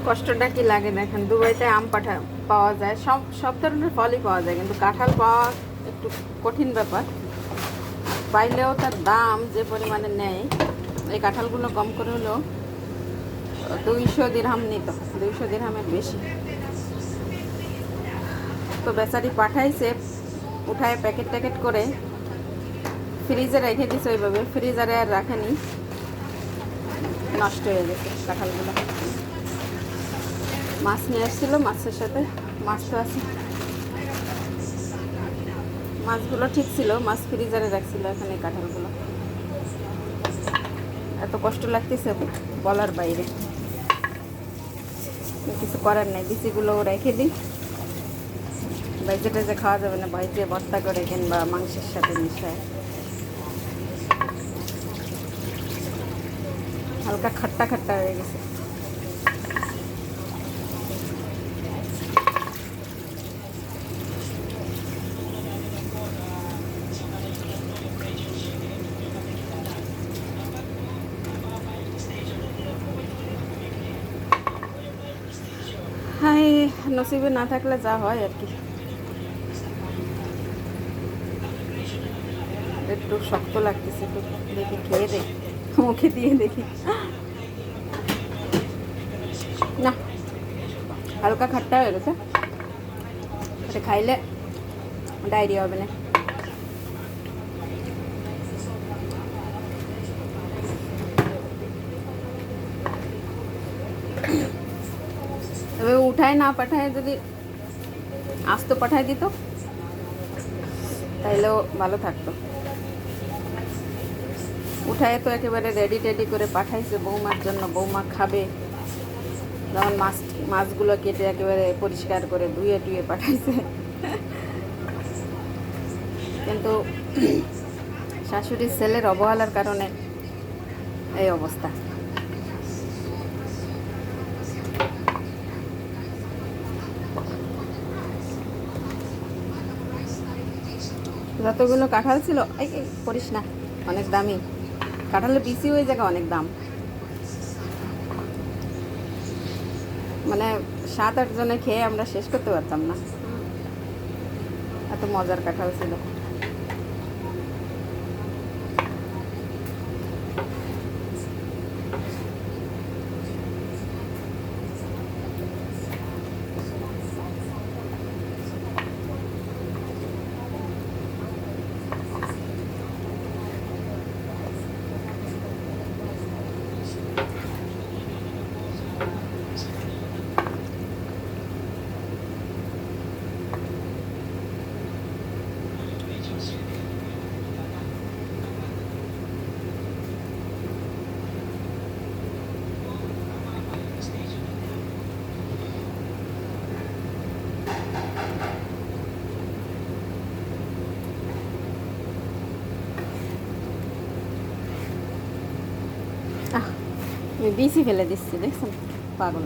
কষ্টটা কি লাগে দেখেন, দুবাইতে আম পাওয়া যায়, সব সব ধরনের ফলই পাওয়া যায়, কিন্তু কাঁঠাল পাওয়া একটু কঠিন ব্যাপার। পাইলেও তার দাম যে পরিমাণে নেয়, এই কাঁঠালগুলো কম করে হলেও 200 দিরহাম নিত, 200 দিরহামের বেশি। তো বেচারি পাঠাইছে, উঠায় প্যাকেট ট্যাকেট করে ফ্রিজে রেখে দিছে, ওইভাবে ফ্রিজারে আর রাখেনি, নষ্ট হয়ে গেছে কাঁঠালগুলো। মাছ নিয়ে আসছিল, মাছের সাথে মাছ তো আছে, মাছগুলো ঠিক ছিল, মাছ ফ্রিজারে রাখছিল, এখানে কাঁঠালগুলো। এত কষ্ট লাগতেছে বলার বাইরে, কিছু করার নেই, বিচিগুলো রেখে দিই। ভাইজে টাইজে খাওয়া যাবে না, ভাইজে ভর্তা করে কিংবা মাংসের সাথে মিশায়। হালকা খাট্টা খাট্টা হয়ে গেছে। হ্যাঁ, নসিবে না থাকলে যা হয় আর কি। একটু শক্ত লাগতেছে, একটু দেখি খেয়ে দেখি, মুখে দিয়ে দেখি। না, হালকা খাট্টা হয়ে গেছে, এটা খাইলে ডায়রিয়া হবে না। তবে উঠায় না পাঠায়, যদি আস্ত পাঠায় দিত তাইলেও ভালো থাকতো। উঠায় তো একেবারে রেডি টেডি করে পাঠাইছে বৌমার জন্য, বৌমা খাবে, যেমন মাছগুলো কেটে একেবারে পরিষ্কার করে ধুয়ে টুয়ে পাঠাইছে। কিন্তু শাশুড়ির ছেলের অবহেলার কারণে এই অবস্থা। যতগুলো কাঁঠাল ছিল, এই করিস না, অনেক দামি কাঁঠালের বিচি, ওই জায়গা অনেক দাম, মানে 7-8 জনে খেয়ে আমরা শেষ করতে পারতাম না, এত মজার কাঁঠাল ছিল। আমি বিচি ফেলে দিচ্ছি, দেখছেন পাগল।